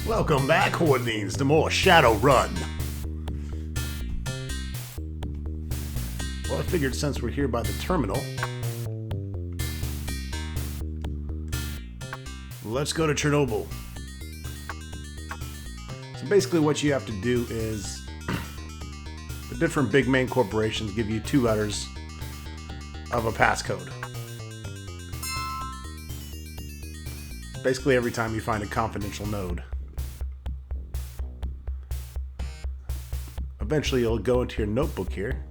Welcome back, Hornings, to more Shadowrun. Well, I figured since we're here by the terminal, let's go to Chernobyl. So basically what you have to do is the different big main corporations give you 2 letters of a passcode. Basically every time you find a confidential node. Eventually you'll go into your notebook here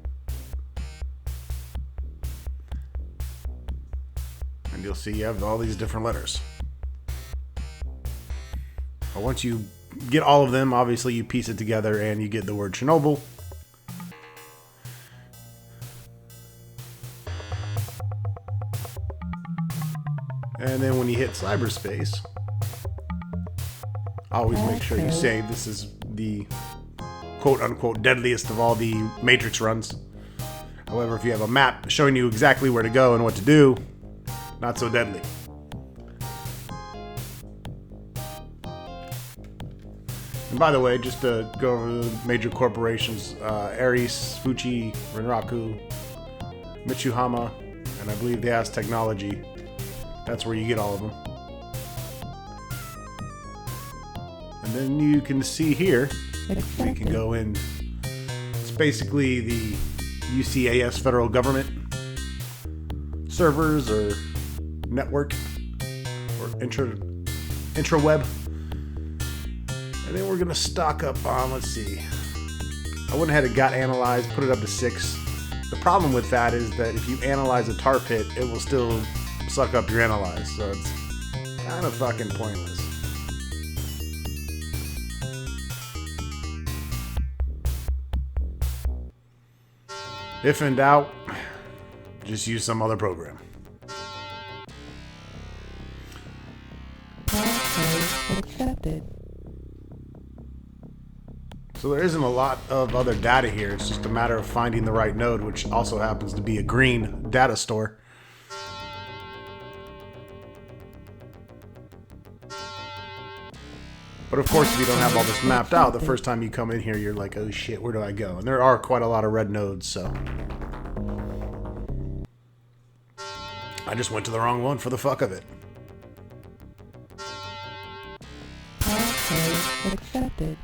and you'll see you have all these different letters. But once you get all of them, obviously you piece it together and you get the word Chernobyl. And then when you hit cyberspace, always make sure you save. This is the quote-unquote deadliest of all the Matrix runs. However, if you have a map showing you exactly where to go and what to do, not so deadly. And by the way, just to go over the major corporations, Ares, Fuji, Renraku, Mitsuhama, and I believe the Aztec Technology. That's where you get all of them. And then you can see here, we can go in. It's basically the UCAS federal government servers or network or intraweb. And then we're gonna stock up on, let's see. I went ahead and got analyzed, put it up to 6. The problem with that is that if you analyze a tar pit, it will still suck up your analyze, so it's kind of fucking pointless. If in doubt, just use some other program. Accepted. So there isn't a lot of other data here. It's just a matter of finding the right node, which also happens to be a green data store. But of course, if you don't have all this mapped out, the first time you come in here, you're like, oh shit, where do I go? And there are quite a lot of red nodes, so I just went to the wrong one for the fuck of it. Accepted.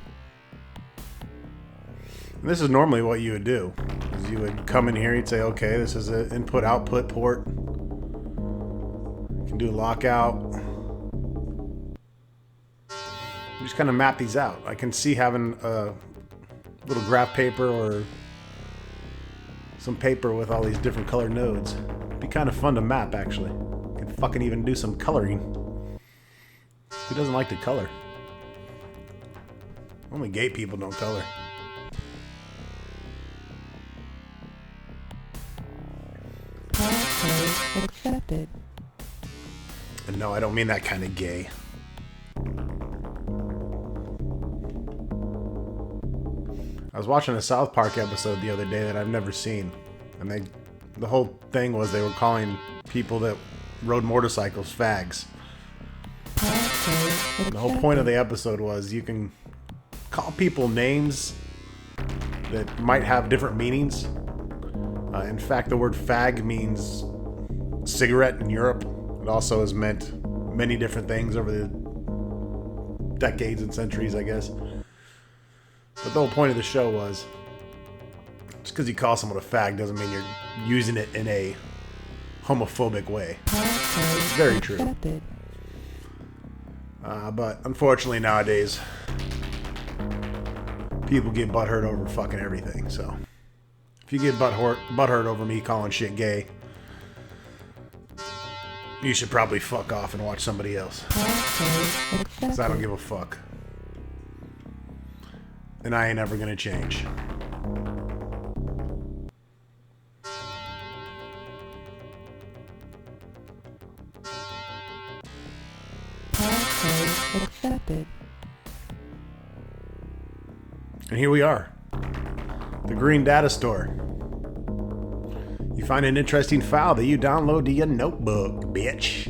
And this is normally what you would do. Is you would come in here, you'd say, okay, this is an input-output port. You can do lockout. You just kind of map these out. I can see having a little graph paper or some paper with all these different colored nodes. It'd be kind of fun to map, actually. You can fucking even do some coloring. Who doesn't like to color? Only gay people don't color. Accepted. And no, I don't mean that kind of gay. I was watching a South Park episode the other day that I've never seen, and the whole thing was they were calling people that rode motorcycles fags. And the whole point of the episode was you can call people names that might have different meanings. In fact, the word fag means cigarette in Europe. It also has meant many different things over the decades and centuries, I guess. But the whole point of the show was, just because you call someone a fag doesn't mean you're using it in a homophobic way. It's very true. But unfortunately nowadays, people get butthurt over fucking everything. So if you get butthurt over me calling shit gay, you should probably fuck off and watch somebody else. Because I don't give a fuck. And I ain't ever gonna change. Accepted. And here we are. The green data store. You find an interesting file that you download to your notebook, bitch.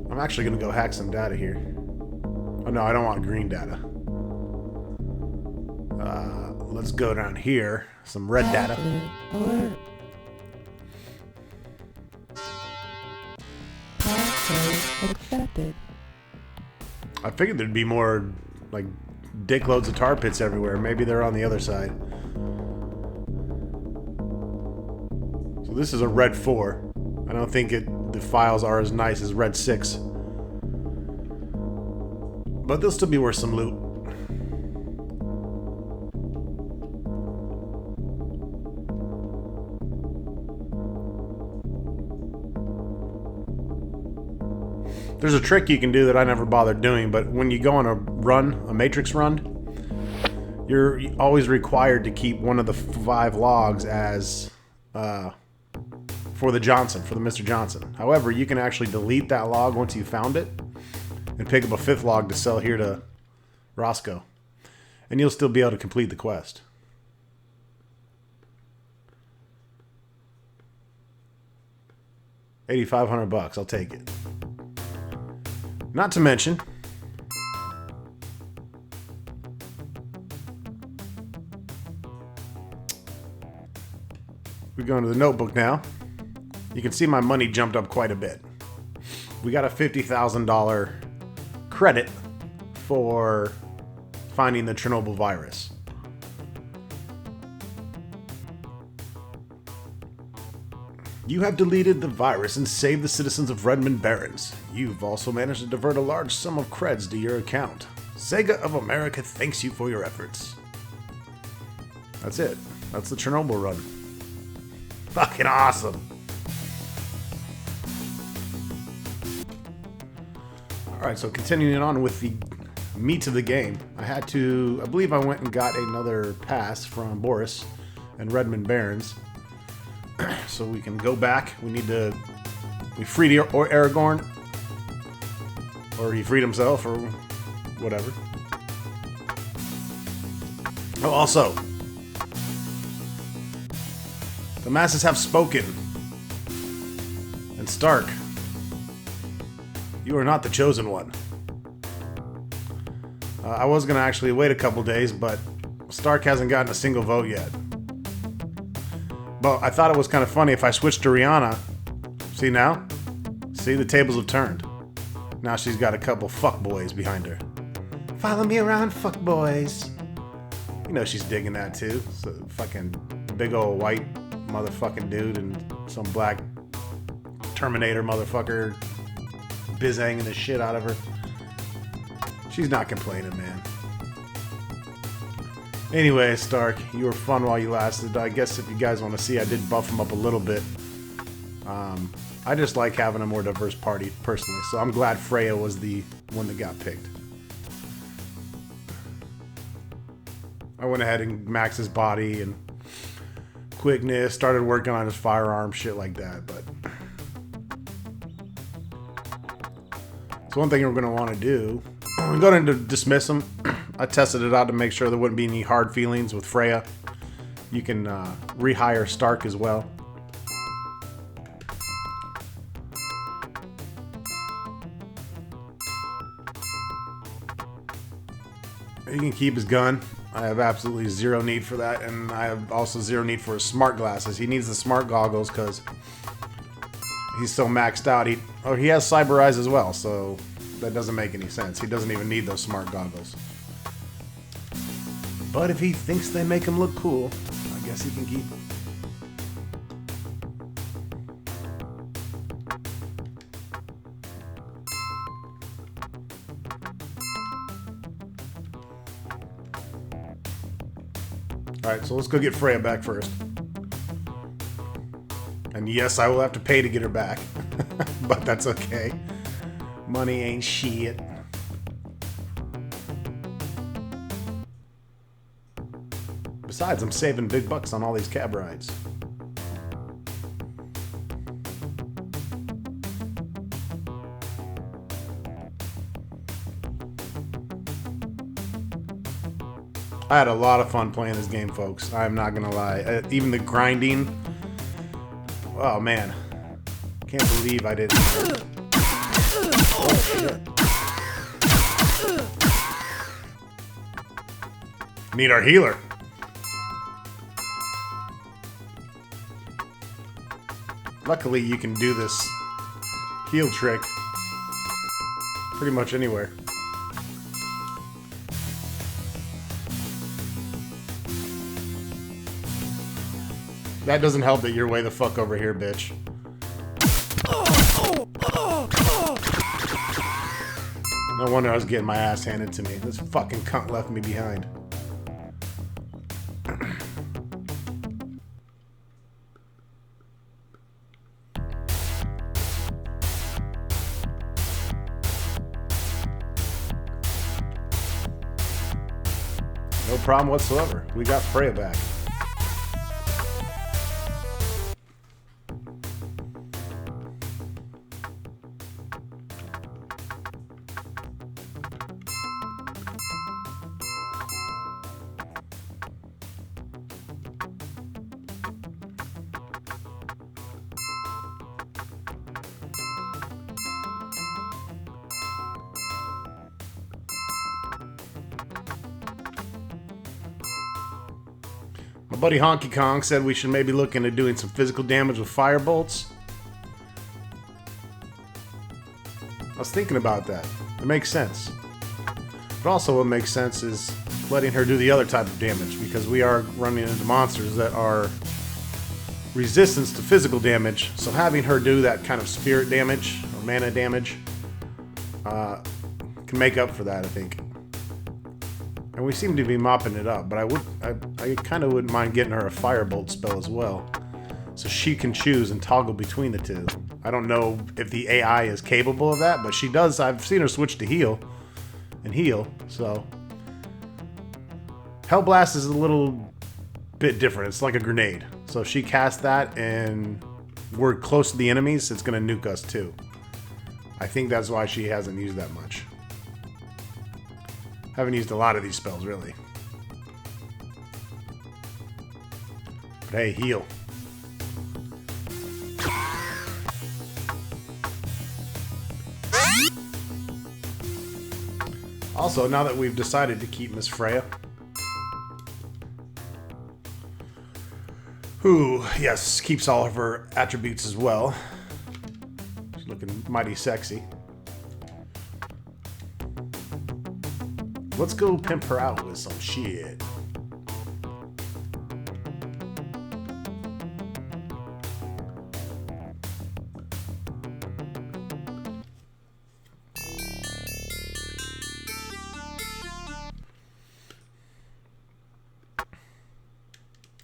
I'm actually gonna go hack some data here. Oh no, I don't want green data. Let's go down here. Some red data. Alert. Passcode accepted. I figured there'd be more, like, dickloads of tar pits everywhere. Maybe they're on the other side. So this is a red 4. I don't think the files are as nice as red 6. But they'll still be worth some loot. There's a trick you can do that I never bothered doing, but when you go on a run, a matrix run, you're always required to keep one of the 5 logs as for the Johnson, for the Mr. Johnson. However, you can actually delete that log once you found it and pick up a 5th log to sell here to Roscoe. And you'll still be able to complete the quest. $8,500, I'll take it. Not to mention, we go into the notebook now. You can see my money jumped up quite a bit. We got a $50,000 credit for finding the Chernobyl virus. You have deleted the virus and saved the citizens of Redmond Barrens. You've also managed to divert a large sum of creds to your account. Sega of America thanks you for your efforts. That's it. That's the Chernobyl run. Fucking awesome. Alright, so continuing on with the meat of the game. I believe I went and got another pass from Boris and Redmond Barrens. So we can go back. We freed Aragorn. Or he freed himself, or whatever. Oh, also, the masses have spoken. And Stark, you are not the chosen one. I was going to actually wait a couple days, but Stark hasn't gotten a single vote yet. But I thought it was kind of funny if I switched to Rihanna. See now? See, the tables have turned. Now she's got a couple fuckboys behind her. Follow me around, fuckboys. You know she's digging that too. So fucking big old white motherfucking dude and some black Terminator motherfucker bizanging the shit out of her. She's not complaining, man. Anyway, Stark, you were fun while you lasted. I guess if you guys want to see, I did buff him up a little bit. I just like having a more diverse party, personally. So I'm glad Freya was the one that got picked. I went ahead and maxed his body and quickness, started working on his firearm, shit like that. But so one thing we're going to want to do, we're going to dismiss him. I tested it out to make sure there wouldn't be any hard feelings with Freya. You can rehire Stark as well. He can keep his gun. I have absolutely zero need for that, and I have also zero need for his smart glasses. He needs the smart goggles because he's so maxed out. He has cyber eyes as well, so that doesn't make any sense. He doesn't even need those smart goggles. But if he thinks they make him look cool, I guess he can keep them. Alright, so let's go get Freya back first. And yes, I will have to pay to get her back. But that's okay. Money ain't shit. Besides, I'm saving big bucks on all these cab rides. I had a lot of fun playing this game, folks. I'm not gonna lie. Even the grinding. Oh man, can't believe I didn't. Oh, shit. Need our healer. Luckily, you can do this heal trick pretty much anywhere. That doesn't help that you're way the fuck over here, bitch. No wonder I was getting my ass handed to me. This fucking cunt left me behind. No problem whatsoever. We got Freya back. My buddy Honky Kong said we should maybe look into doing some physical damage with fire bolts. I was thinking about that. It makes sense. But also what makes sense is letting her do the other type of damage, because we are running into monsters that are resistance to physical damage, so having her do that kind of spirit damage or mana damage can make up for that, I think. And we seem to be mopping it up, but I kind of wouldn't mind getting her a firebolt spell as well, so she can choose and toggle between the two. I don't know if the AI is capable of that, but she does. I've seen her switch to heal and heal, so Hellblast is a little bit different. It's like a grenade. So if she casts that and we're close to the enemies, it's going to nuke us too. I think that's why she hasn't used that much. Haven't used a lot of these spells, really. But hey, heal. Also, now that we've decided to keep Miss Freya, who, yes, keeps all of her attributes as well. She's looking mighty sexy. Let's go pimp her out with some shit.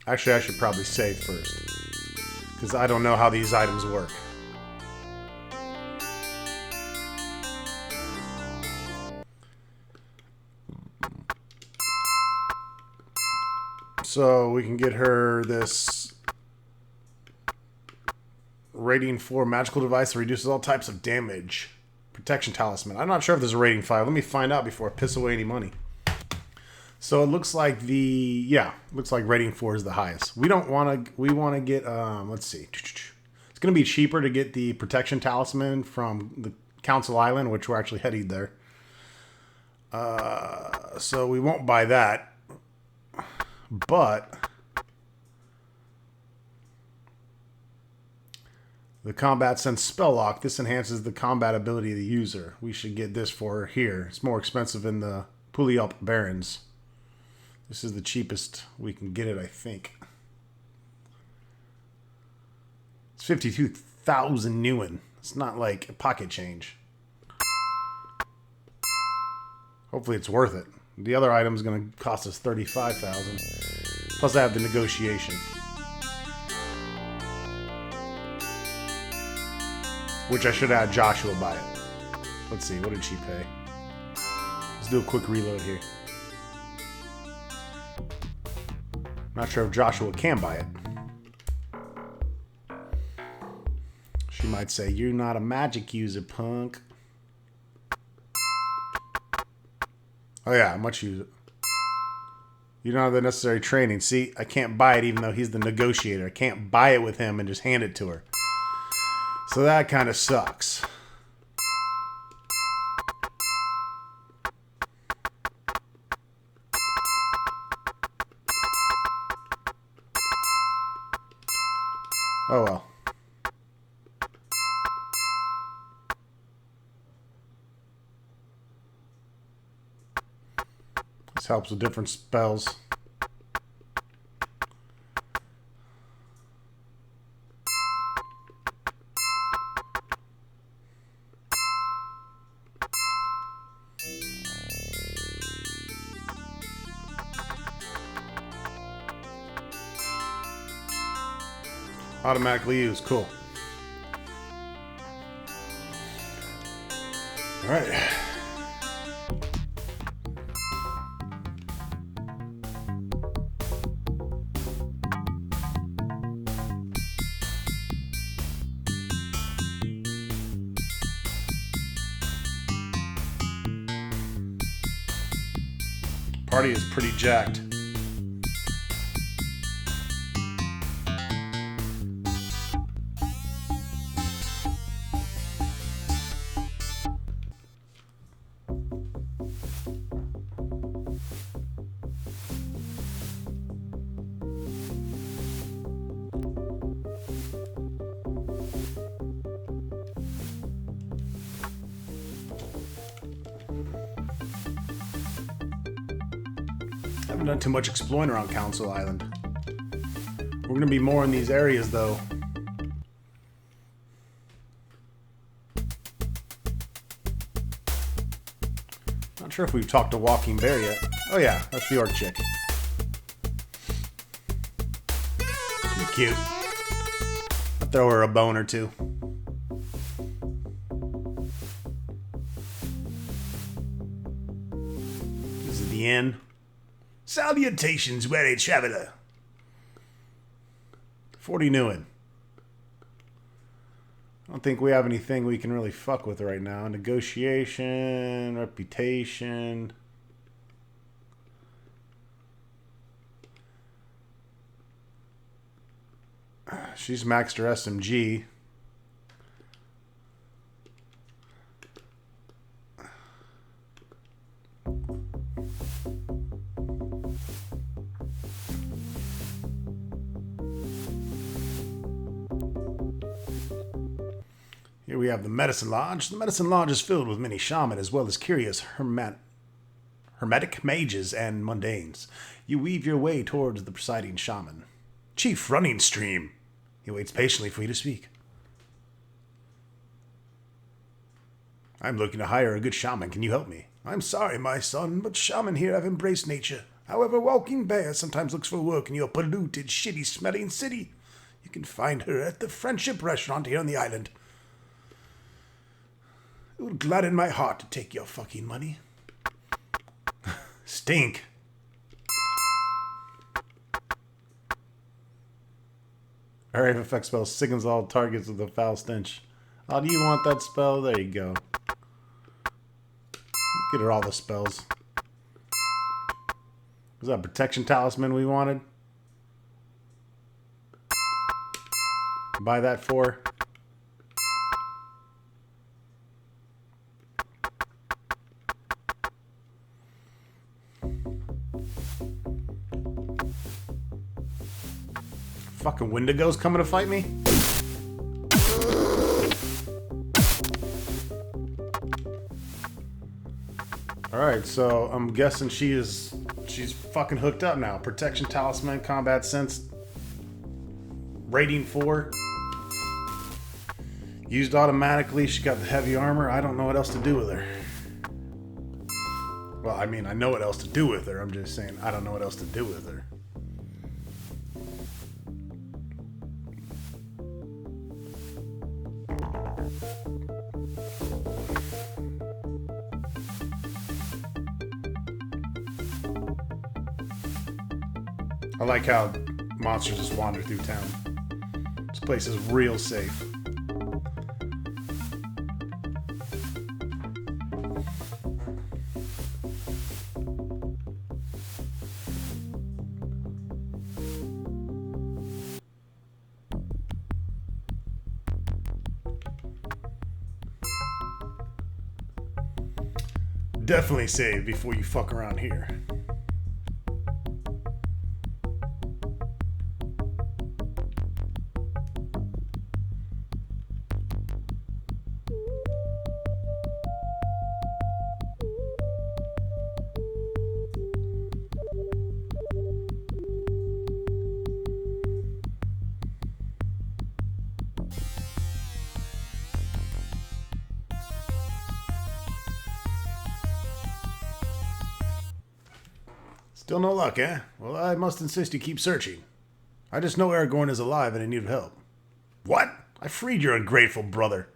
Actually, I should probably save first, because I don't know how these items work. So we can get her this rating 4 magical device that reduces all types of damage. Protection talisman. I'm not sure if there's a rating 5. Let me find out before I piss away any money. So it looks like looks like rating 4 is the highest. We want to get, let's see. It's going to be cheaper to get the protection talisman from the Council Island, which we're actually heading there. So we won't buy that. But the combat sense spell lock, this enhances the combat ability of the user. We should get this for here. It's more expensive in the Puyallup Barrens. This is the cheapest we can get it, I think. It's 52,000 Newen. It's not like a pocket change. Hopefully it's worth it. The other item is going to cost us 35,000. Plus I have the negotiation, which I should add Joshua buy it. Let's see, what did she pay? Let's do a quick reload here. Not sure if Joshua can buy it. She might say, "You're not a magic user, punk." Oh yeah, much use it. You don't have the necessary training. See, I can't buy it even though he's the negotiator. I can't buy it with him and just hand it to her. So that kind of sucks. Oh well. This helps with different spells. Automatically used. Cool. Alright. Party is pretty jacked. Haven't done too much exploring around Council Island. We're gonna be more in these areas though. Not sure if we've talked to Walking Bear yet. Oh yeah, that's the orc chick. She's cute. I'll throw her a bone or two. This is the inn. Salutations, weary traveler. 40 Newen. I don't think we have anything we can really fuck with right now. Negotiation, reputation. She's maxed her SMG. Here we have the Medicine Lodge. The Medicine Lodge is filled with many shaman as well as curious hermetic mages and mundanes. You weave your way towards the presiding shaman. Chief Running Stream. He waits patiently for you to speak. I'm looking to hire a good shaman. Can you help me? I'm sorry, my son, but shaman here have embraced nature. However, Walking Bear sometimes looks for work in your polluted, shitty-smelling city. You can find her at the Friendship Restaurant here on the island. It would gladden my heart to take your fucking money. Stink. Area of effect spell signals all targets with a foul stench. Oh, do you want that spell? There you go. Get her all the spells. Was that protection talisman we wanted? Buy that for? Fucking Wendigo's coming to fight me? Alright, so I'm guessing she's fucking hooked up now. Protection Talisman, Combat Sense, Rating 4. Used automatically, she got the heavy armor. I don't know what else to do with her. Well, I mean, I know what else to do with her. I'm just saying, I don't know what else to do with her. I like how monsters just wander through town. This place is real safe. Definitely save before you fuck around here. Still no luck, eh? Well, I must insist you keep searching. I just know Aragorn is alive and in need of help. What? I freed your ungrateful brother.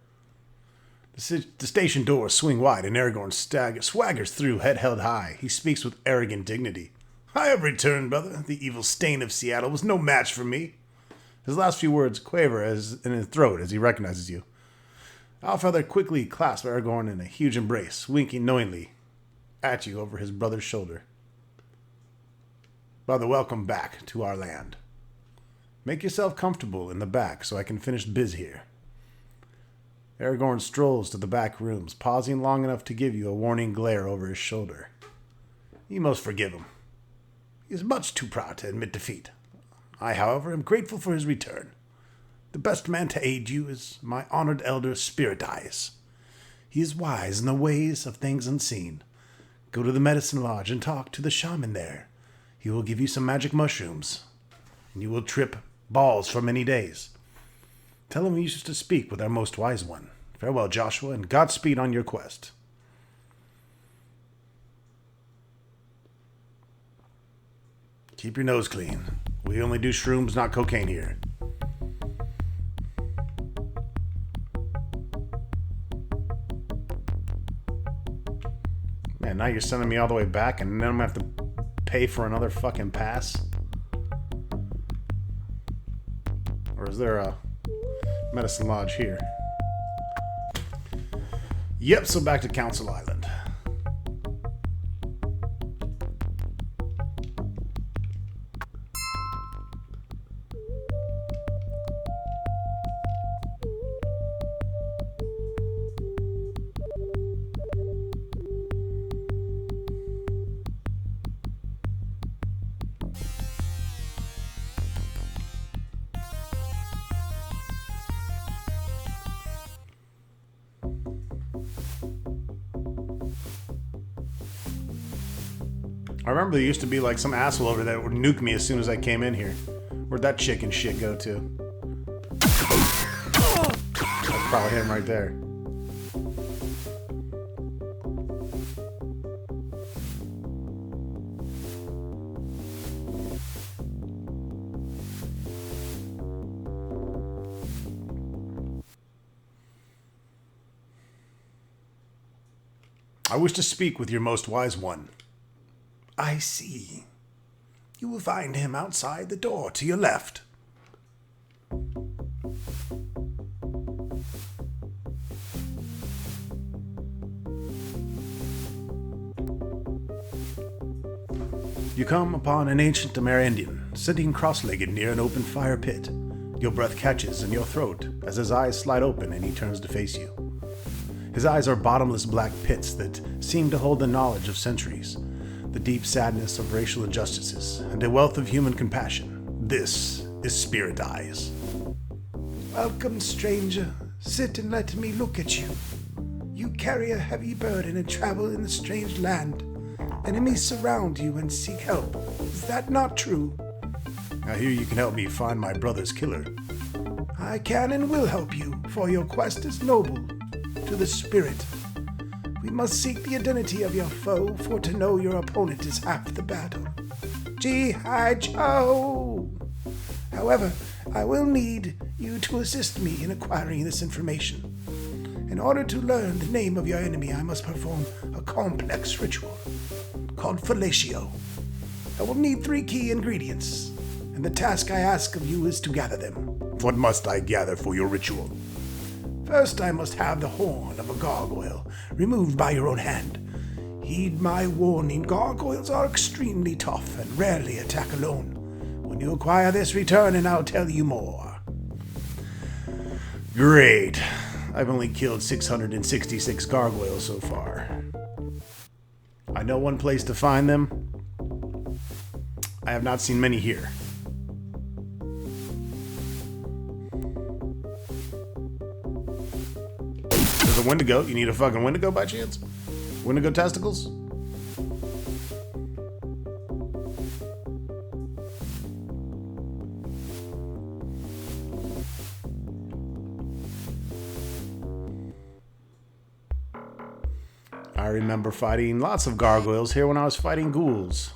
The station doors swing wide and Aragorn swaggers through, head held high. He speaks with arrogant dignity. I have returned, brother. The evil stain of Seattle was no match for me. His last few words quaver in his throat as he recognizes you. Allfather quickly clasps Aragorn in a huge embrace, winking knowingly at you over his brother's shoulder. Brother, welcome back to our land. Make yourself comfortable in the back so I can finish biz here. Aragorn strolls to the back rooms, pausing long enough to give you a warning glare over his shoulder. You must forgive him. He is much too proud to admit defeat. I, however, am grateful for his return. The best man to aid you is my honored elder Spirit Eyes. He is wise in the ways of things unseen. Go to the medicine lodge and talk to the shaman there. He will give you some magic mushrooms, and you will trip balls for many days. Tell him he used to speak with our most wise one. Farewell, Joshua, and Godspeed on your quest. Keep your nose clean. We only do shrooms, not cocaine here. Man, now you're sending me all the way back, and then I'm gonna have to pay for another fucking pass? Or is there a medicine lodge here? Yep, so back to Council Island. I remember there used to be like some asshole over there that would nuke me as soon as I came in here. Where'd that chicken shit go to? That's probably him right there. I wish to speak with your most wise one. I see. You will find him outside the door to your left. You come upon an ancient Amerindian sitting cross-legged near an open fire pit. Your breath catches in your throat as his eyes slide open and he turns to face you. His eyes are bottomless black pits that seem to hold the knowledge of centuries, the deep sadness of racial injustices, and a wealth of human compassion. This is Spirit Eyes. Welcome, stranger. Sit and let me look at you. You carry a heavy burden and travel in a strange land. Enemies surround you and seek help. Is that not true? I hear you can help me find my brother's killer. I can and will help you, for your quest is noble to the spirit. We must seek the identity of your foe, for to know your opponent is half the battle. G.I. Joe! However, I will need you to assist me in acquiring this information. In order to learn the name of your enemy, I must perform a complex ritual called fellatio. I will need 3 key ingredients, and the task I ask of you is to gather them. What must I gather for your ritual? First, I must have the horn of a gargoyle removed by your own hand. Heed my warning, gargoyles are extremely tough and rarely attack alone. When you acquire this, return and I'll tell you more. Great. I've only killed 666 gargoyles so far. I know one place to find them. I have not seen many here. There's a Wendigo. You need a fucking Wendigo by chance? Wendigo testicles? I remember fighting lots of gargoyles here when I was fighting ghouls.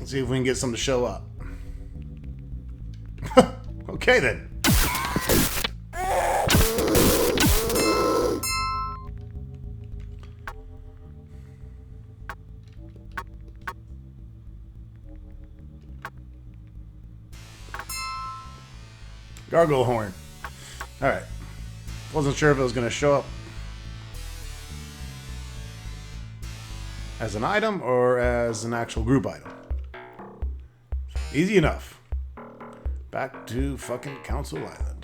Let's see if we can get some to show up. Okay then. Gargoyle horn. Alright. Wasn't sure if it was going to show up as an item or as an actual group item. Easy enough. Back to fucking Council Island.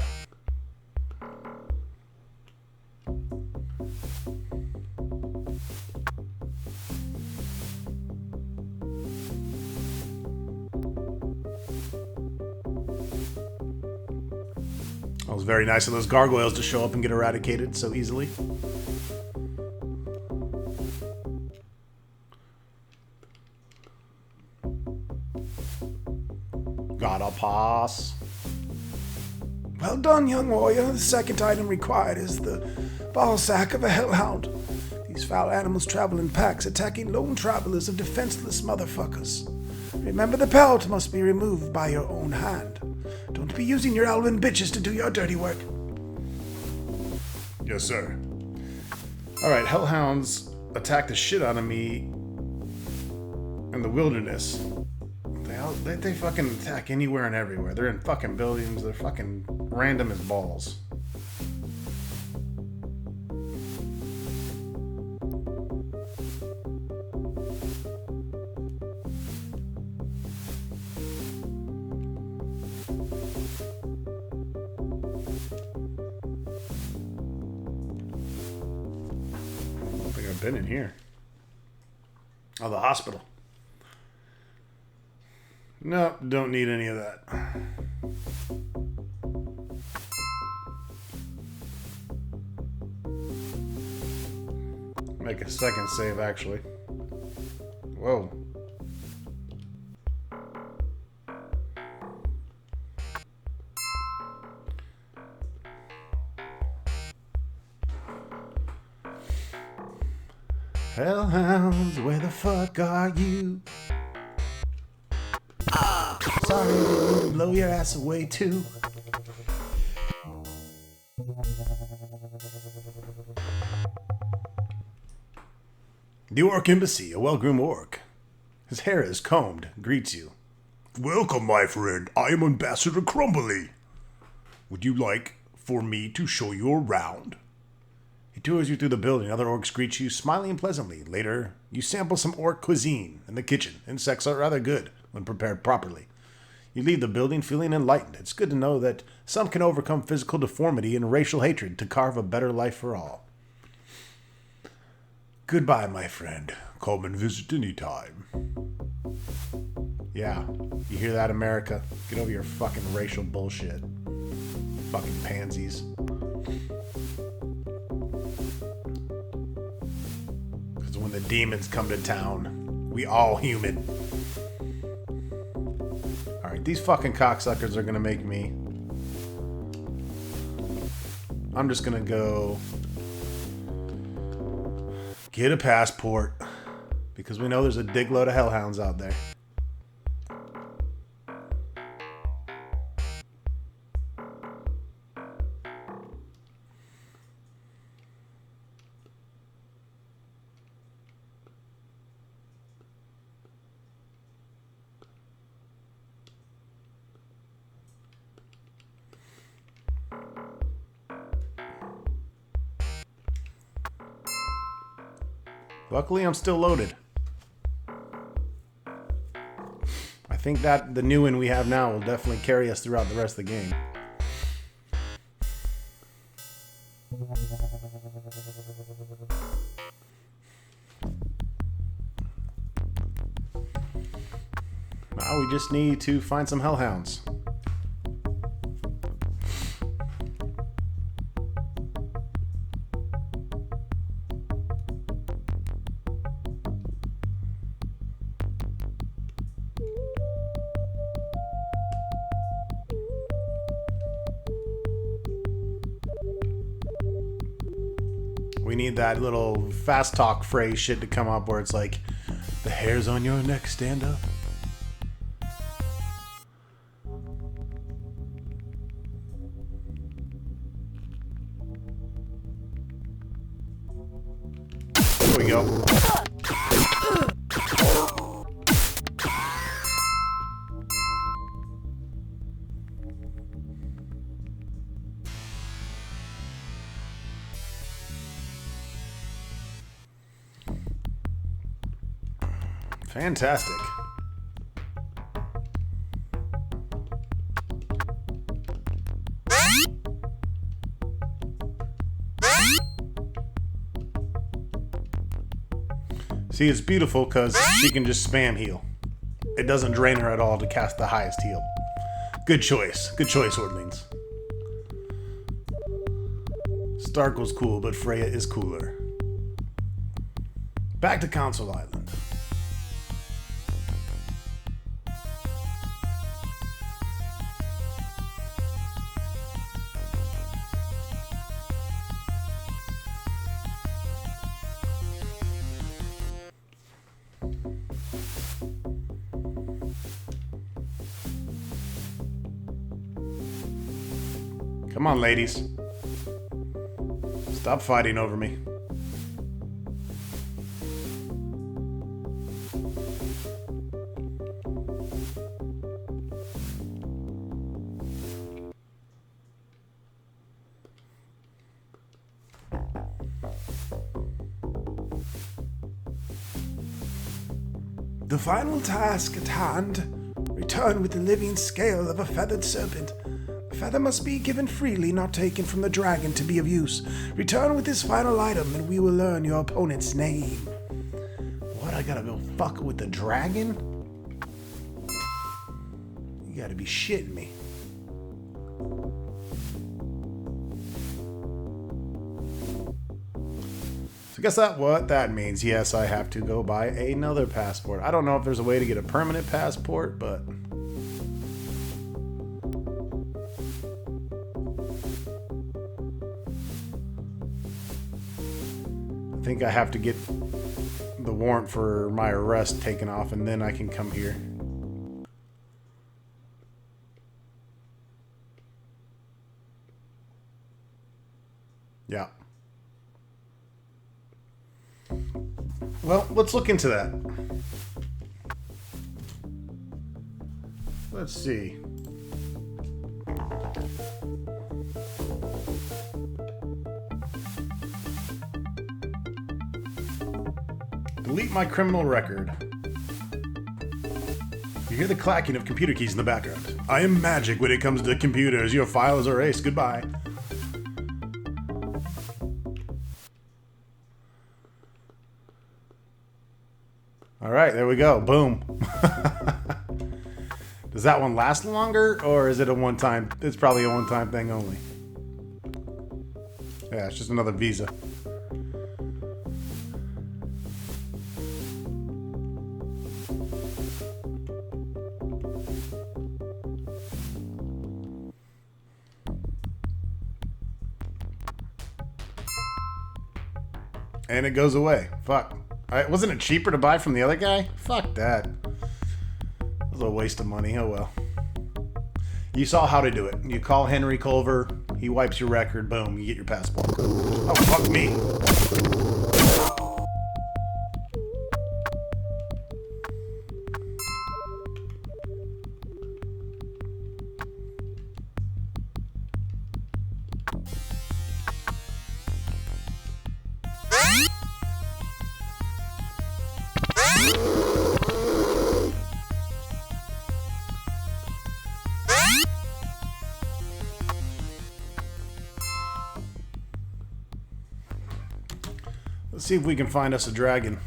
It was very nice of those gargoyles to show up and get eradicated so easily. Gotta pass. Well done, young warrior. The second item required is the ball sack of a hellhound. These foul animals travel in packs, attacking lone travelers of defenseless motherfuckers. Remember, the pelt must be removed by your own hand. Don't be using your elven bitches to do your dirty work. Yes, sir. Alright, hellhounds attack the shit out of me in the wilderness. They fucking attack anywhere and everywhere. They're in fucking buildings. They're fucking random as balls. I don't think I've been in here. Oh, the hospital. No, don't need any of that. Make a second save, actually. Whoa. Hellhounds, where the fuck are you? Sorry, to blow your ass away too. The Orc Embassy, a well-groomed orc. His hair is combed, greets you. Welcome, my friend. I am Ambassador Crumbly. Would you like for me to show you around? He tours you through the building. Other orcs greet you, smiling pleasantly. Later, you sample some orc cuisine in the kitchen. Insects are rather good when prepared properly. You leave the building feeling enlightened. It's good to know that some can overcome physical deformity and racial hatred to carve a better life for all. Goodbye, my friend. Come and visit any time. Yeah, you hear that, America? Get over your fucking racial bullshit. Fucking pansies. Because when the demons come to town, we all human. Alright, these fucking cocksuckers are gonna make me... I'm just gonna go... get a passport. Because we know there's a dig load of hellhounds out there. Luckily, I'm still loaded. I think that the new one we have now will definitely carry us throughout the rest of the game. Now we just need to find some hellhounds. We need that little fast talk phrase shit to come up where it's like, the hairs on your neck stand up. go. Fantastic. See, it's beautiful because she can just spam heal. It doesn't drain her at all to cast the highest heal. Good choice. Good choice, Ordlings. Stark was cool, but Freya is cooler. Back to Council Island. Come on, ladies. Stop fighting over me. The final task at hand. Return with the living scale of a feathered serpent. The feather must be given freely, not taken from the dragon to be of use. Return with this final item and we will learn your opponent's name. What, I gotta go fuck with the dragon? You gotta be shitting me. So guess what that means. Yes, I have to go buy another passport. I don't know if there's a way to get a permanent passport, but... I think I have to get the warrant for my arrest taken off, and then I can come here. Yeah. Well, let's look into that. Let's see. Delete my criminal record. You hear the clacking of computer keys in the background. I am magic when it comes to computers. Your file is erased. Goodbye. All right, there we go. Boom. Does that one last longer, or is it a one-time? It's probably a one-time thing only. Yeah, it's just another visa. And it goes away. Fuck. Wasn't it cheaper to buy from the other guy? Fuck that. It was a waste of money. Oh well. You saw how to do it. You call Henry Culver. He wipes your record. Boom. You get your passport. Oh, fuck me. Let's see if we can find us a dragon.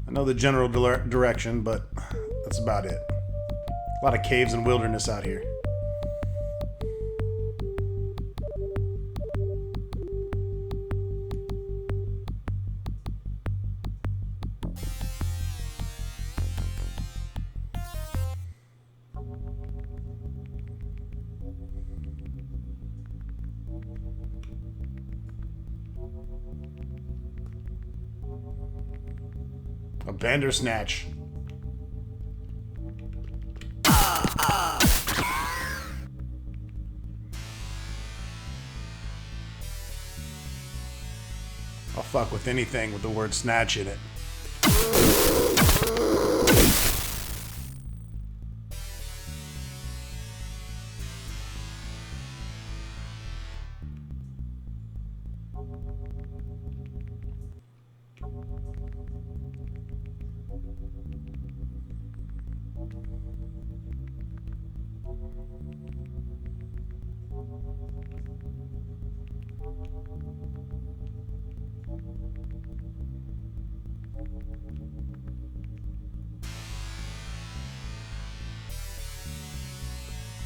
I know the general direction, but that's about it. A lot of caves and wilderness out here. A Bandersnatch. I'll fuck with anything with the word snatch in it.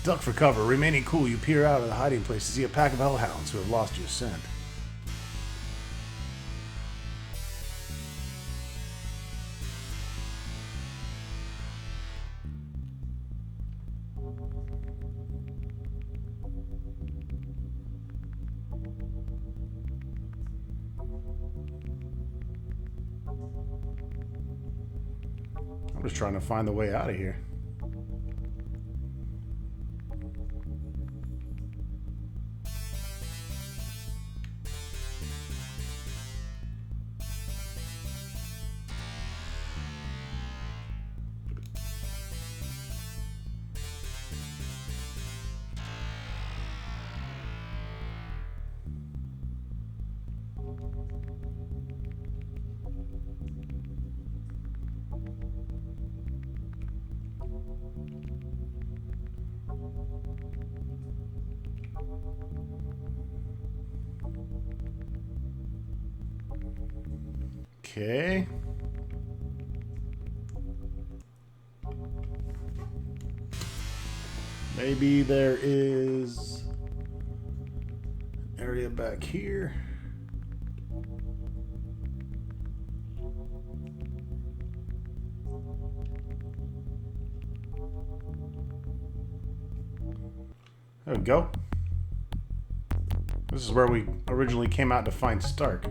Duck for cover. Remaining cool, you peer out of the hiding place to see a pack of hellhounds who have lost your scent. I'm just trying to find the way out of here. Okay. Maybe there is an area back here. There we go. This is where we originally came out to find Stark.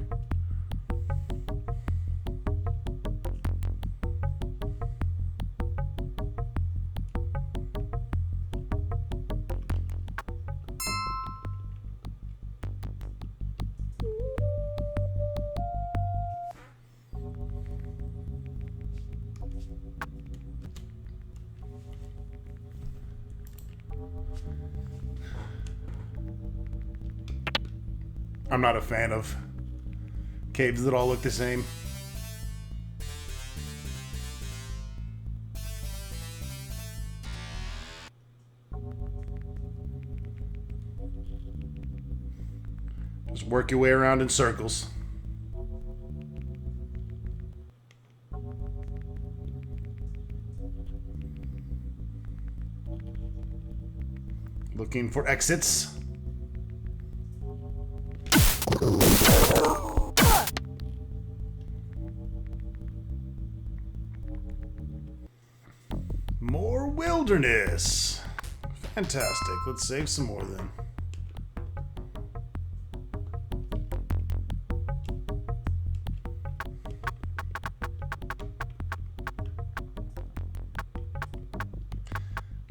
I'm not a fan of caves that all look the same. Just work your way around in circles. Looking for exits. More wilderness. Fantastic. Let's save some more then.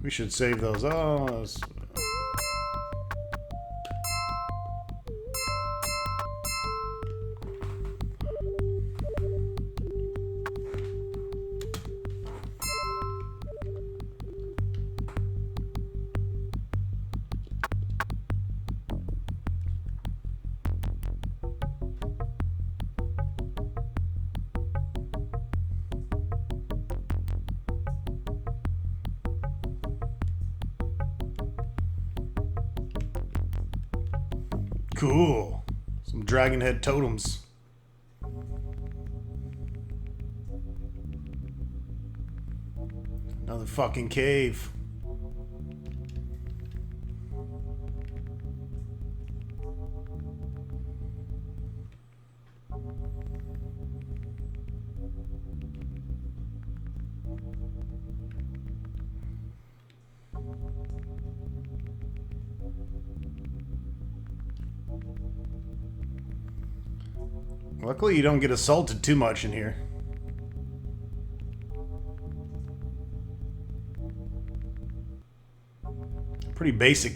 We should save those. Oh, those. Cool. Some dragon head totems. Another fucking cave. Luckily, you don't get assaulted too much in here. Pretty basic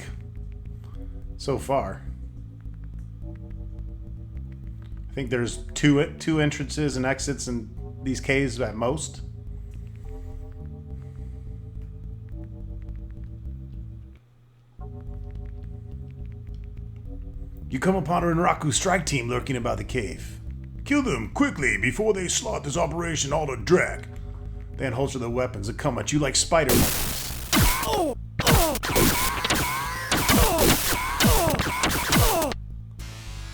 so far. I think there's two entrances and exits in these caves at most. You come upon a Renraku strike team lurking about the cave. Kill them quickly before they slot this operation all to dreck. They holster their weapons and come at you like spider monkeys.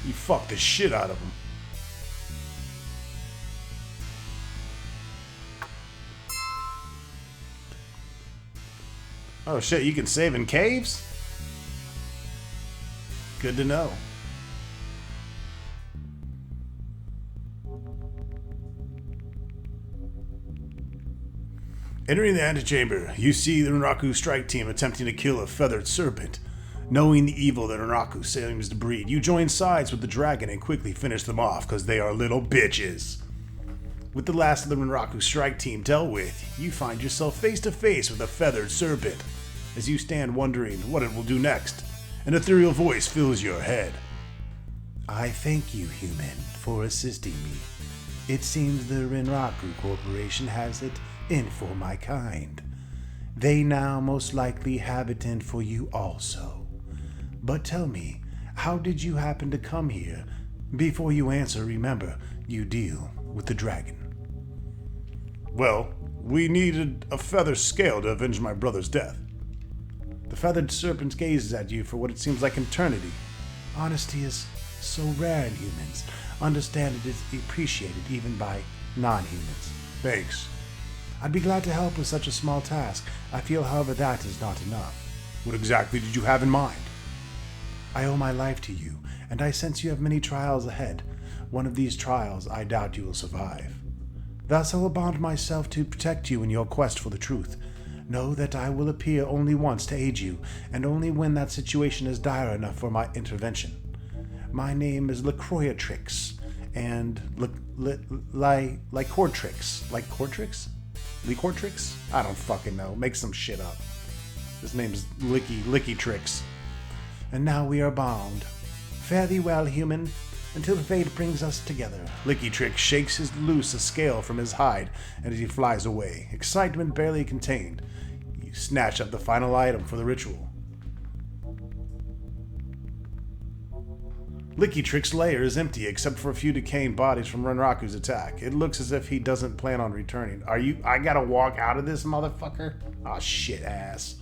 You fuck the shit out of them. Oh shit, you can save in caves? Good to know. Entering the antechamber, you see the Renraku strike team attempting to kill a feathered serpent. Knowing the evil that Renraku seems to breed, you join sides with the dragon and quickly finish them off because they are little bitches. With the last of the Renraku strike team dealt with, you find yourself face to face with a feathered serpent. As you stand wondering what it will do next, an ethereal voice fills your head. I thank you, human, for assisting me. It seems the Renraku Corporation has it in for my kind. They now most likely have it in for you also. But tell me, how did you happen to come here? Before you answer, remember, you deal with the dragon. Well, we needed a feather scale to avenge my brother's death. The feathered serpent gazes at you for what it seems like eternity. Honesty is so rare in humans. Understand it is appreciated even by non-humans. Thanks. I'd be glad to help with such a small task. I feel, however, that is not enough. What exactly did you have in mind? I owe my life to you, and I sense you have many trials ahead. One of these trials I doubt you will survive. Thus I will bond myself to protect you in your quest for the truth. Know that I will appear only once to aid you, and only when that situation is dire enough for my intervention. My name is Lycoratrix, and Lycortrix. Lycortrix? Lycortrix? I don't fucking know. Make some shit up. His name's Licky Tricks. And now we are bound. Fare thee well, human, until fate brings us together. Licky Tricks shakes loose a scale from his hide, and as he flies away, excitement barely contained, you snatch up the final item for the ritual. Licky Trick's lair is empty except for a few decaying bodies from Renraku's attack. It looks as if he doesn't plan on returning. I gotta walk out of this motherfucker? Aw, shit ass.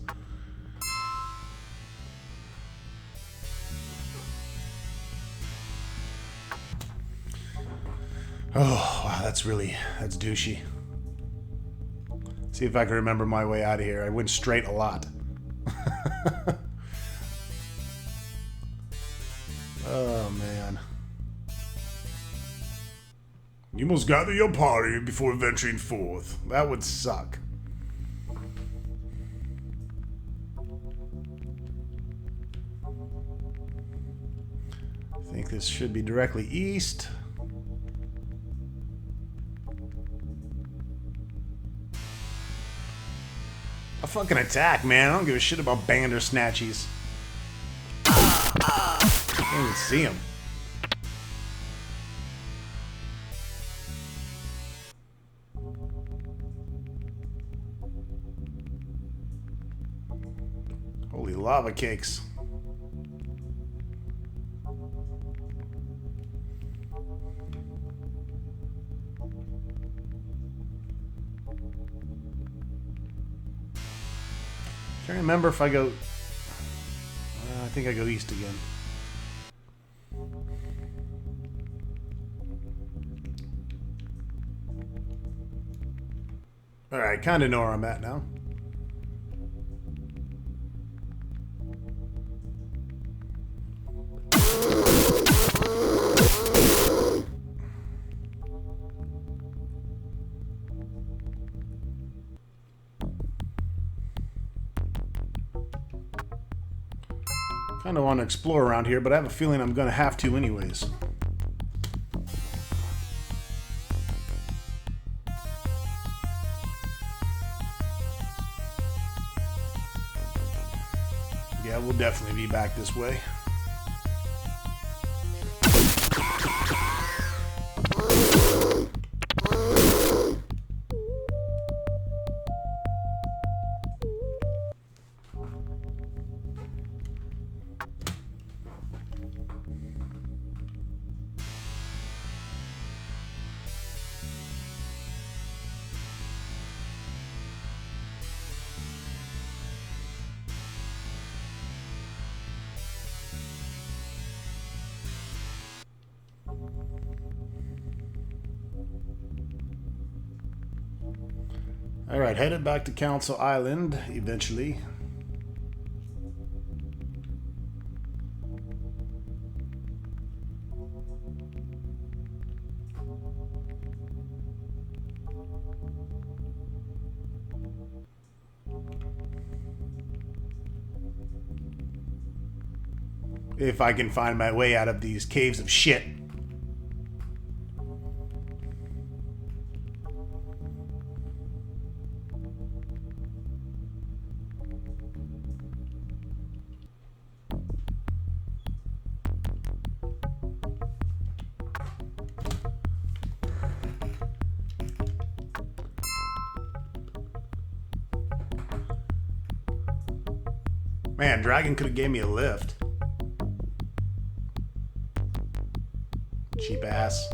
Oh, wow, that's douchey. See if I can remember my way out of here. I went straight a lot. Oh, man. You must gather your party before venturing forth. That would suck. I think this should be directly east. A fucking attack, man. I don't give a shit about Bandersnatchies. Can't even see him. Holy lava cakes. Can't remember if I go... I think I go east again. Alright, kind of know where I'm at now. Kind of want to explore around here, but I have a feeling I'm going to have to anyways. Yeah, we'll definitely be back this way. Alright, headed back to Council Island eventually. If I can find my way out of these caves of shit. Man, Dragon could have gave me a lift. Cheap ass.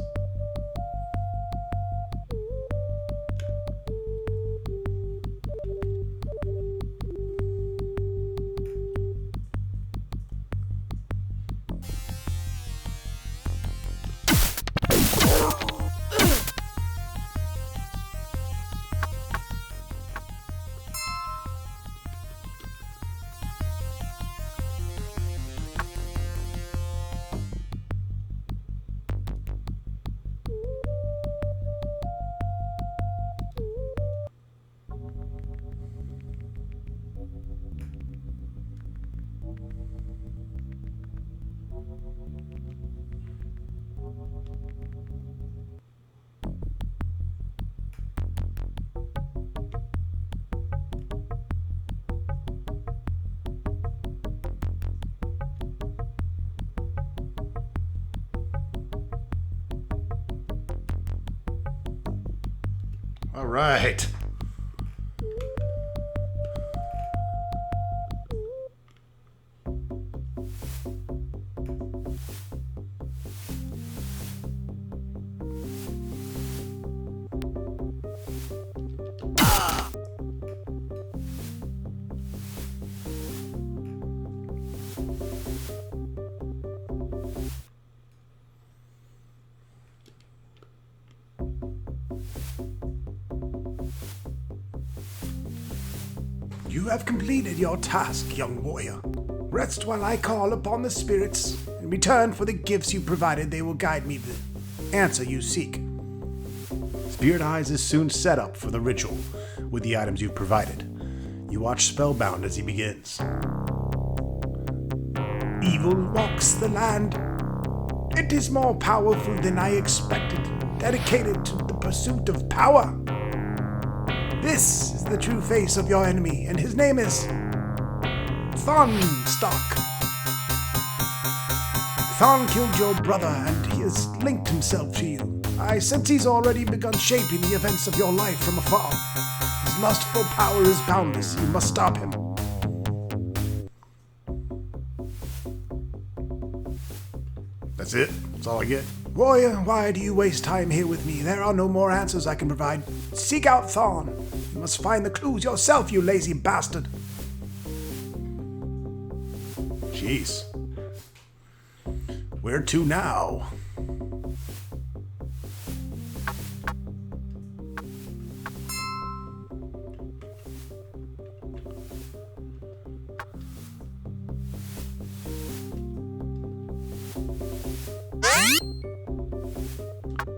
All right. You have completed your task, young warrior. Rest while I call upon the spirits. In return for the gifts you provided, they will guide me the answer you seek. Spirit Eyes is soon set up for the ritual with the items you've provided. You watch spellbound as he begins. Evil walks the land. It is more powerful than I expected, dedicated to the pursuit of power. This is the true face of your enemy, and his name is Thornstock. Thorn killed your brother, and he has linked himself to you. I sense he's already begun shaping the events of your life from afar. His lust for power is boundless. You must stop him. That's it? That's all I get? Warrior, why do you waste time here with me? There are no more answers I can provide. Seek out Thorn. You must find the clues yourself, you lazy bastard. Jeez. Where to now?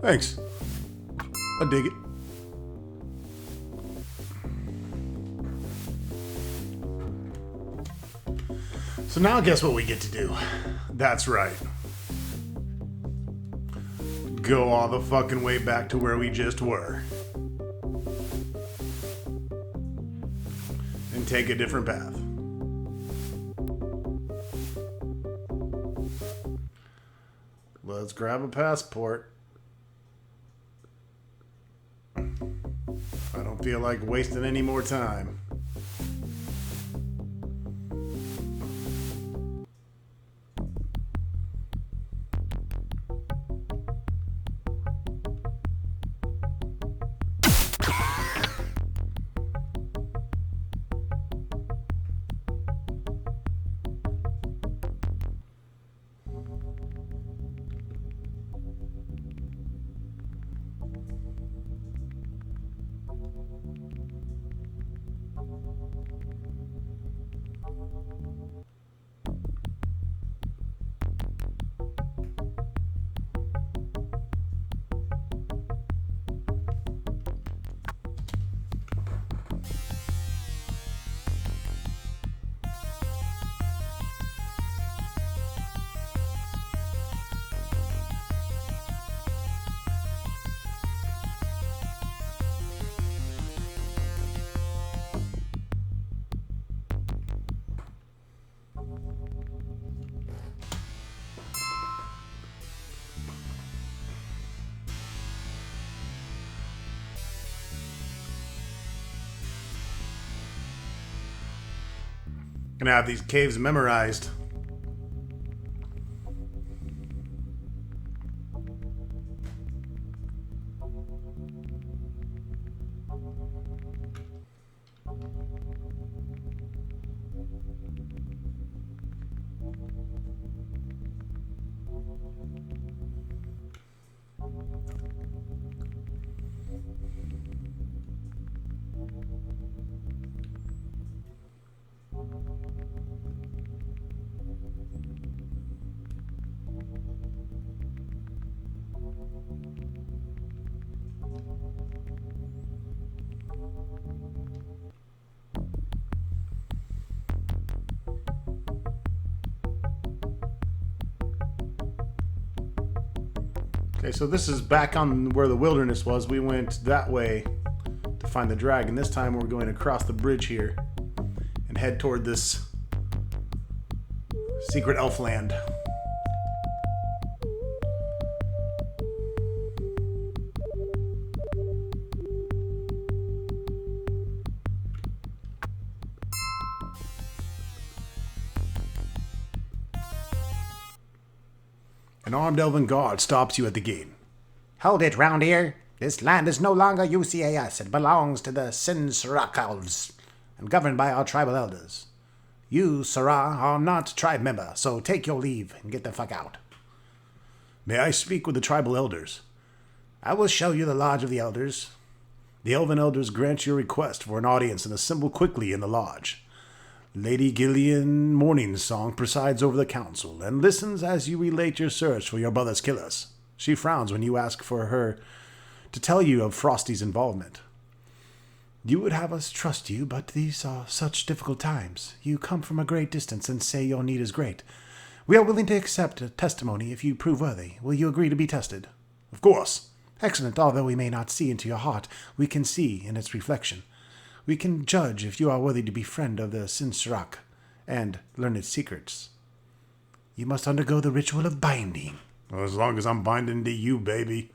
Thanks. I dig it. So now guess what we get to do? That's right. Go all the fucking way back to where we just were. And take a different path. Let's grab a passport. I don't feel like wasting any more time. gonna have these caves memorized. Okay, so this is back on where the wilderness was. We went that way to find the dragon. This time we're going across the bridge here and head toward this secret elf land. An armed elven guard stops you at the gate. Hold it round here. This land is no longer UCAS. It belongs to the Sinsrak elves and governed by our tribal elders. You, Sarah, are not tribe member, so take your leave and get the fuck out. May I speak with the tribal elders? I will show you the lodge of the elders. The elven elders grant your request for an audience and assemble quickly in the lodge. Lady Gillian Morningsong presides over the council and listens as you relate your search for your brother's killers. She frowns when you ask for her to tell you of Frosty's involvement. You would have us trust you, but these are such difficult times. You come from a great distance and say your need is great. We are willing to accept a testimony if you prove worthy. Will you agree to be tested? Of course. Excellent. Although we may not see into your heart, we can see in its reflection. We can judge if you are worthy to be friend of the Sinsrak and learn its secrets. You must undergo the ritual of binding. Well, as long as I'm binding to you, baby.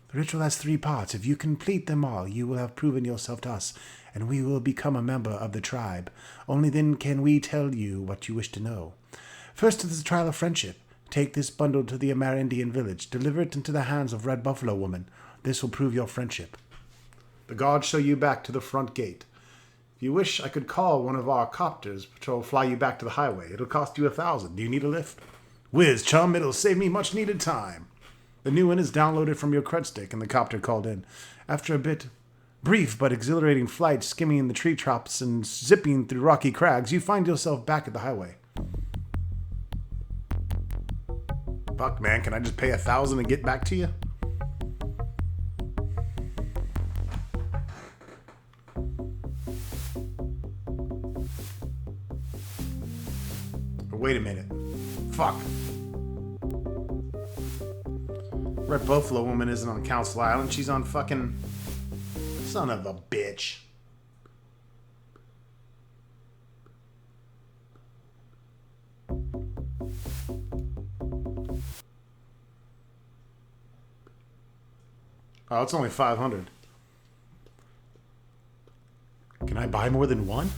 The ritual has 3 parts. If you complete them all, you will have proven yourself to us, and we will become a member of the tribe. Only then can we tell you what you wish to know. First is the trial of friendship. Take this bundle to the Amerindian village. Deliver it into the hands of Red Buffalo Woman. This will prove your friendship. The guards show you back to the front gate. If you wish, I could call one of our copters to fly you back to the highway. It'll cost you 1,000. Do you need a lift? Whiz, chum, it'll save me much needed time. The new one is downloaded from your cred stick, and the copter called in. After a brief but exhilarating flight, skimming the tree tops and zipping through rocky crags, you find yourself back at the highway. Fuck, man, can I just pay 1,000 and get back to you? Wait a minute. Fuck. Red Buffalo Woman isn't on Council Island. She's on fucking... Son of a bitch. Oh, it's only 500. Can I buy more than one?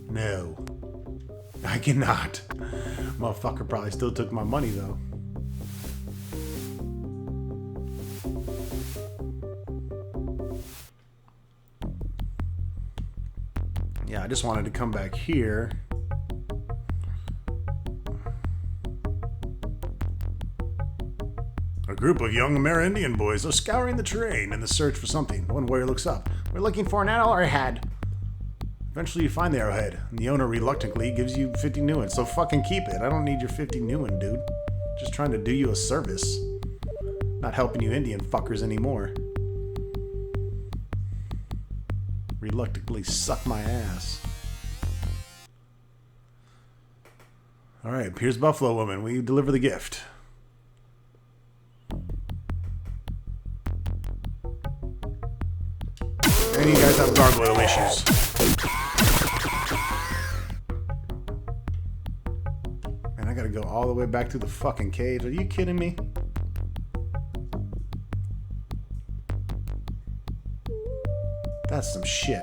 No. I cannot. Motherfucker probably still took my money, though. Yeah, I just wanted to come back here. A group of young Amerindian boys are scouring the terrain in the search for something. One warrior looks up. We're looking for an arrowhead. Eventually you find the arrowhead, and the owner reluctantly gives you 50 new ones, so fucking keep it. I don't need your 50 new one, dude. Just trying to do you a service. Not helping you Indian fuckers anymore. Reluctantly suck my ass. Alright, here's Buffalo Woman. Will you deliver the gift? And you guys have gargoyle issues. Man, I gotta go all the way back to the fucking cave. Are you kidding me? That's some shit.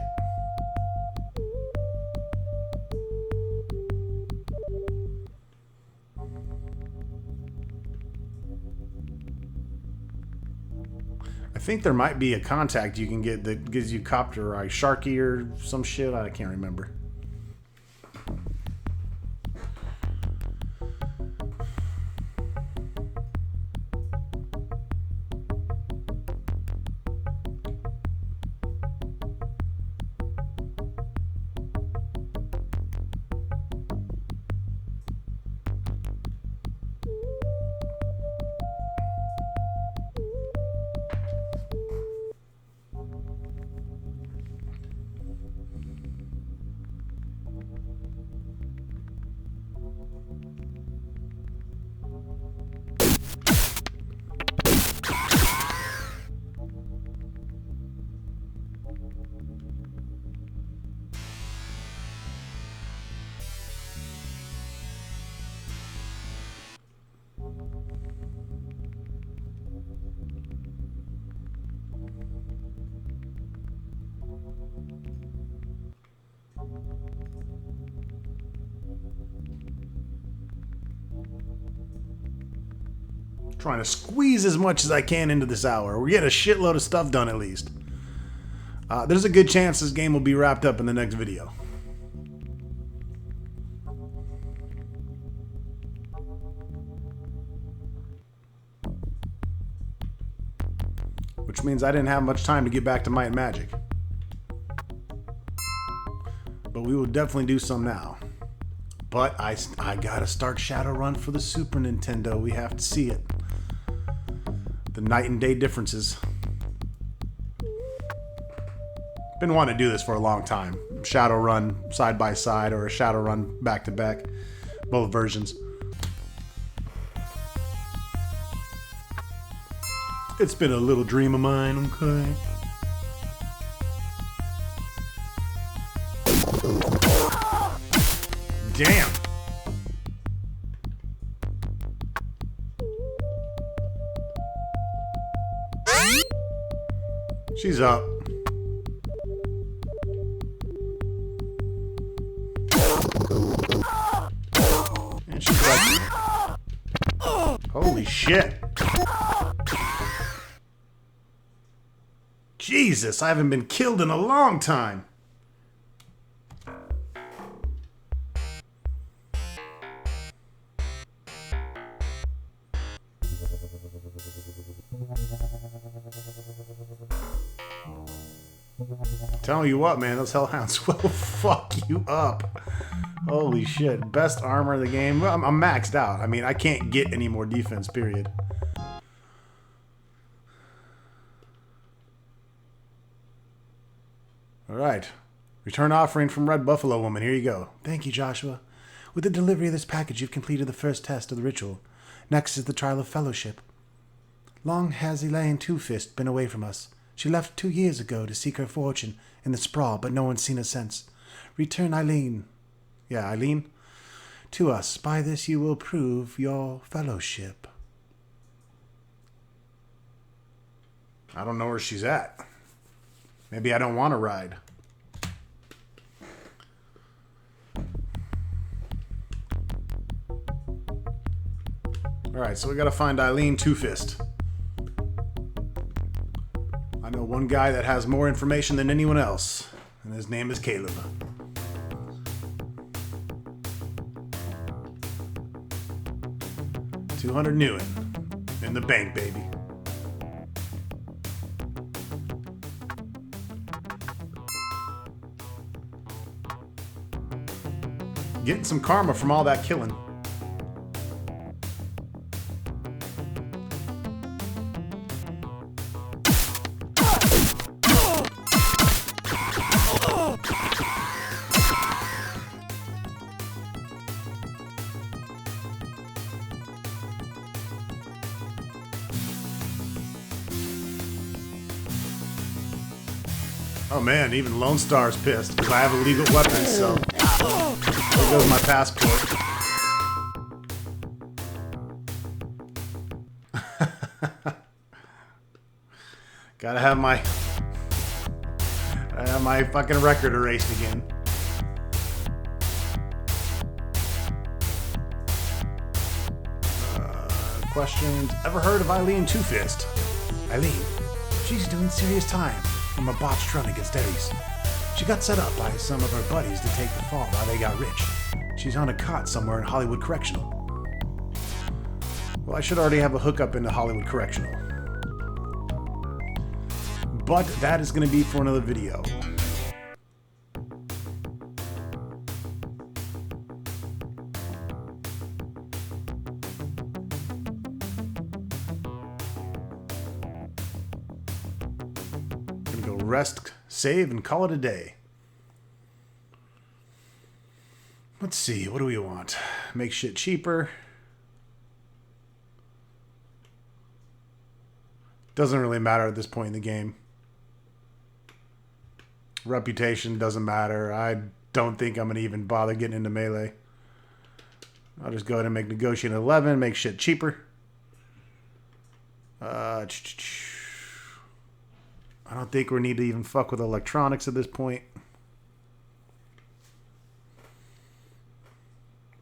I think there might be a contact you can get that gives you copter eye, Sharky or some shit. I can't remember. Trying to squeeze as much as I can into this hour. We're getting a shitload of stuff done at least. There's a good chance this game will be wrapped up in the next video. Which means I didn't have much time to get back to Might and Magic. But we will definitely do some now. But I gotta start Shadowrun for the Super Nintendo. We have to see it. The night and day differences. Been wanting to do this for a long time. Shadowrun side by side or a Shadowrun back to back. Both versions. It's been a little dream of mine, okay? Damn. She's up. And she's like, holy shit. Jesus, I haven't been killed in a long time. Telling you what, man, those hellhounds will fuck you up. Holy shit. Best armor of the game. Well, I'm maxed out. I mean, I can't get any more defense, period. Alright. Return offering from Red Buffalo Woman. Here you go. Thank you, Joshua. With the delivery of this package, you've completed the first test of the ritual. Next is the trial of fellowship. Long has Elaine Two-Fist been away from us. She left 2 years ago to seek her fortune in the sprawl, but no one's seen her since. Return Eileen. Yeah, Eileen? To us. By this you will prove your fellowship. I don't know where she's at. Maybe I don't want to ride. Alright, so we gotta find Eileen Two-Fist. I know one guy that has more information than anyone else, and his name is Caleb. $200 new in the bank, baby. Getting some karma from all that killing. Oh man, even Lone Star's pissed because I have illegal weapons, so there goes my passport. my fucking record erased again. Questions. Ever heard of Eileen Two-Fist? Eileen, she's doing serious time from a botched run against Ares. She got set up by some of her buddies to take the fall while they got rich. She's on a cot somewhere in Hollywood Correctional. Well, I should already have a hookup into Hollywood Correctional. But that is going to be for another video. Gonna go rest, save, and call it a day. Let's see, what do we want? Make shit cheaper. Doesn't really matter at this point in the game. Reputation doesn't matter. I don't think I'm going to even bother getting into melee. I'll just go ahead and make negotiate 11, make shit cheaper. I don't think we need to even fuck with electronics at this point.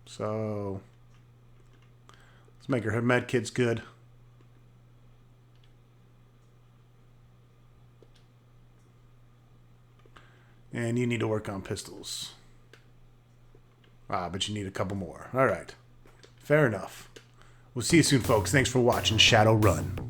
So let's make her med kits good. And you need to work on pistols. But you need a couple more. All right. Fair enough. We'll see you soon, folks. Thanks for watching Shadowrun.